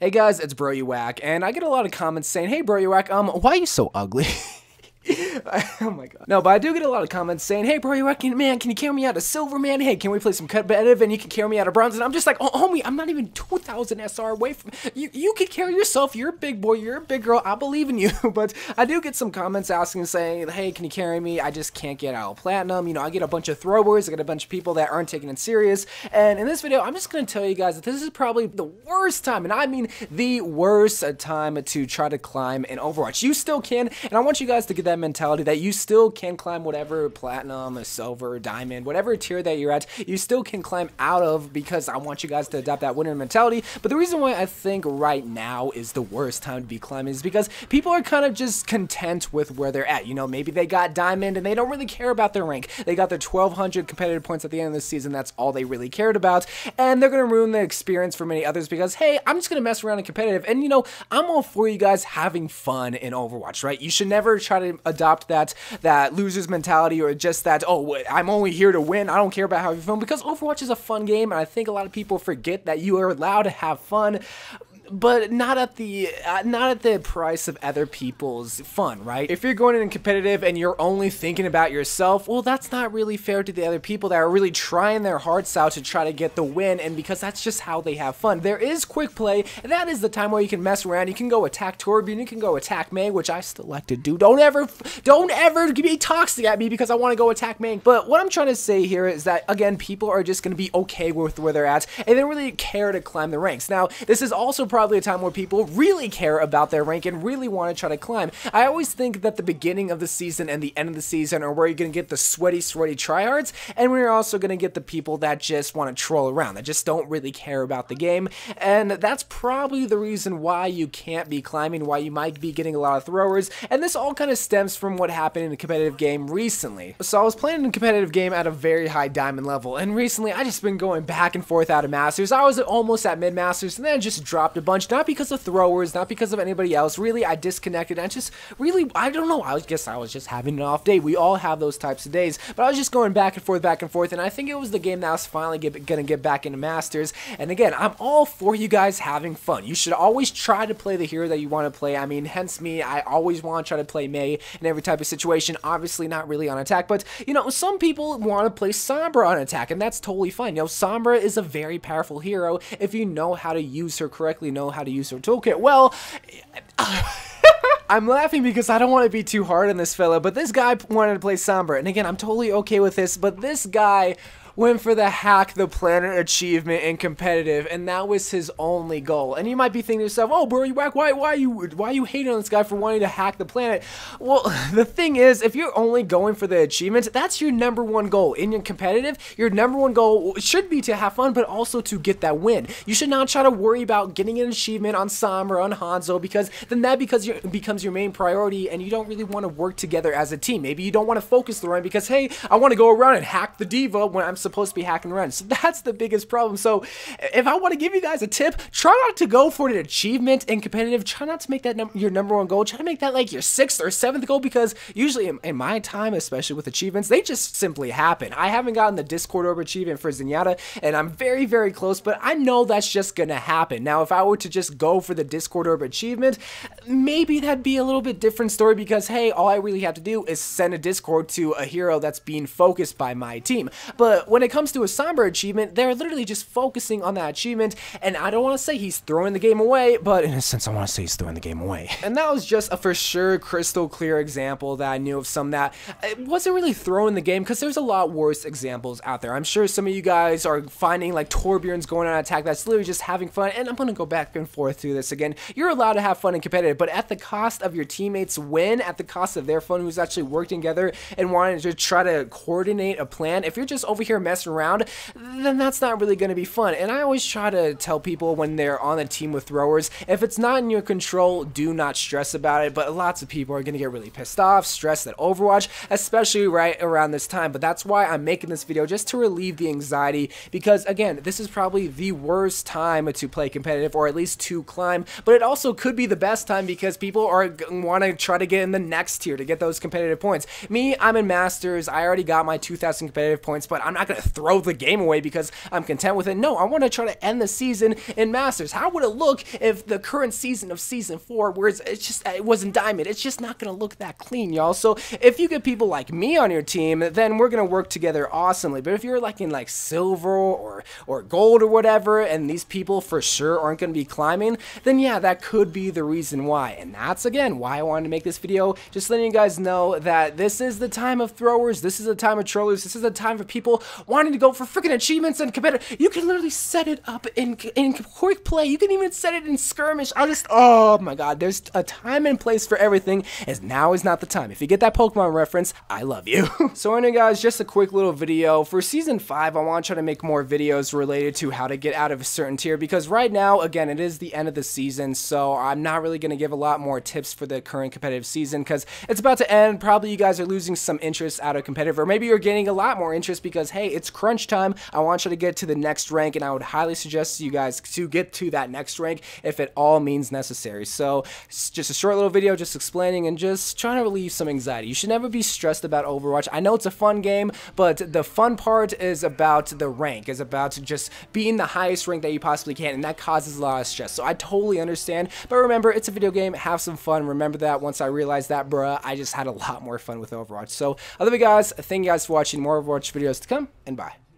Hey guys, it's Bro You Whack, and I get a lot of comments saying, "Hey Bro You Whack, why are you so ugly?" Oh my god. No, but I do get a lot of comments saying, "Hey bro, you reckon, man, can you carry me out of silver, man? Hey, can we play some competitive and you can carry me out of bronze?" And I'm just like, "Oh, homie, I'm not even 2,000 SR away from you. You can carry yourself. You're a big boy. You're a big girl. I believe in you." But I do get some comments asking, saying, "Hey, can you carry me? I just can't get out of platinum." You know, I get a bunch of throwers. I get a bunch of people that aren't taking it serious. And in this video, I'm just going to tell you guys that this is probably the worst time, and I mean the worst time to try to climb in Overwatch. You still can, and I want you guys to get that mentality that you still can climb whatever platinum, silver, diamond, whatever tier that you're at, you still can climb out of, because I want you guys to adopt that winner mentality. But the reason why I think right now is the worst time to be climbing is because people are kind of just content with where they're at. You know, maybe they got diamond and they don't really care about their rank. They got their 1,200 competitive points at the end of the season. That's all they really cared about. And they're going to ruin the experience for many others because, hey, I'm just going to mess around in competitive. And, you know, I'm all for you guys having fun in Overwatch, right? You should never try to adopt that loser's mentality, or just that, "Oh, I'm only here to win. I don't care about how you feel," because Overwatch is a fun game, and I think a lot of people forget that you are allowed to have fun, but not at the price of other people's fun, right? If you're going in competitive and you're only thinking about yourself, well, that's not really fair to the other people that are really trying their hearts out to try to get the win, and because that's just how they have fun. There is quick play, and that is the time where you can mess around. You can go attack Torbjorn, you can go attack May, which I still like to do. Don't ever be toxic at me because I want to go attack May. But what I'm trying to say here is that, again, people are just going to be okay with where they're at, and they don't really care to climb the ranks. Now, this is also probably a time where people really care about their rank and really want to try to climb. I always think that the beginning of the season and the end of the season are where you're going to get the sweaty tryhards, and we're also going to get the people that just want to troll around, that just don't really care about the game. And that's probably the reason why you can't be climbing, why you might be getting a lot of throwers. And this all kind of stems from what happened in a competitive game recently. So I was playing a competitive game at a very high diamond level, and recently I just been going back and forth out of masters. I was almost at mid masters, and then I just dropped a bunch, not because of throwers, not because of anybody else. Really, I disconnected. I just really, I don't know, I guess I was just having an off day. We all have those types of days, but I was just going back and forth, and I think it was the game that I was finally gonna get back into masters. And again, I'm all for you guys having fun. You should always try to play the hero that you want to play. I mean, hence me, I always want to try to play May in every type of situation. Obviously not really on attack, but you know, some people want to play Sombra on attack, and that's totally fine. You know, Sombra is a very powerful hero if you know how to use her correctly, know how to use her toolkit. Well, I'm laughing because I don't want to be too hard on this fella, but this guy wanted to play Sombra, and again, I'm totally okay with this, but this guy went for the hack the planet achievement in competitive, and that was his only goal. And you might be thinking to yourself, "Oh, bro, you whack, why are you hating on this guy for wanting to hack the planet?" Well, the thing is, if you're only going for the achievement, that's your #1 goal. In your competitive, your #1 goal should be to have fun, but also to get that win. You should not try to worry about getting an achievement on Sombra, on Hanzo, because then that becomes your main priority, and you don't really want to work together as a team. Maybe you don't want to focus the run because, hey, I want to go around and hack the diva when I'm supposed to be hacking around. So that's the biggest problem. So if I want to give you guys a tip, try not to go for an achievement in competitive. Try not to make that your #1 goal. Try to make that like your 6th or 7th goal, because usually in my time, especially with achievements, they just simply happen. I haven't gotten the Discord Orb achievement for Zenyatta, and I'm very, very close, but I know that's just gonna happen. Now, if I were to just go for the Discord Orb achievement, maybe that'd be a little bit different story, because, hey, all I really have to do is send a Discord to a hero that's being focused by my team. But when it comes to a Sombra achievement, they're literally just focusing on that achievement, and I don't want to say he's throwing the game away, but in a sense I want to say he's throwing the game away. And that was just a for sure crystal clear example that I knew of some that it wasn't really throwing the game, because there's a lot worse examples out there. I'm sure some of you guys are finding like Torbjorn's going on attack that's literally just having fun, and I'm going to go back and forth through this again. You're allowed to have fun and competitive, but at the cost of your teammates' win, at the cost of their fun, who's actually worked together and wanted to try to coordinate a plan. If you're just over here messing around, then that's not really going to be fun. And I always try to tell people when they're on a team with throwers, if it's not in your control, do not stress about it. But lots of people are going to get really pissed off, stressed at Overwatch, especially right around this time. But that's why I'm making this video, just to relieve the anxiety, because again, this is probably the worst time to play competitive, or at least to climb, but it also could be the best time because people are want to try to get in the next tier to get those competitive points. Me, I'm in Masters. I already got my 2,000 competitive points, but I'm not going gonna throw the game away because I'm content with it. No, I want to try to end the season in Masters. How would it look if the current season of Season 4, where it wasn't Diamond? It's just not gonna look that clean, y'all. So if you get people like me on your team, then we're gonna work together awesomely. But if you're like in like silver or gold or whatever, and these people for sure aren't gonna be climbing, then yeah, that could be the reason why. And that's again why I wanted to make this video, just letting you guys know that this is the time of throwers, this is the time of trollers, this is the time for people wanting to go for freaking achievements and competitive. You can literally set it up in quick play. You can even set it in skirmish. Oh my god, there's a time and place for everything, as now is not the time. If you get that Pokemon reference, I love you. So anyway guys, just a quick little video. For Season 5, I want to try to make more videos related to how to get out of a certain tier, because right now, again, it is the end of the season, so I'm not really going to give a lot more tips for the current competitive season, because it's about to end. Probably you guys are losing some interest out of competitive, or maybe you're getting a lot more interest because, hey, it's crunch time. I want you to get to the next rank, and I would highly suggest you guys to get to that next rank if it all means necessary. So it's just a short little video just explaining and just trying to relieve some anxiety. You should never be stressed about Overwatch. I know it's a fun game, but the fun part is about the rank, is about just being the highest rank that you possibly can, and that causes a lot of stress. So I totally understand, but remember, it's a video game. Have some fun. Remember that. Once I realized that, bruh, I just had a lot more fun with Overwatch. So I love you guys. Thank you guys for watching. More Overwatch videos to come, and bye.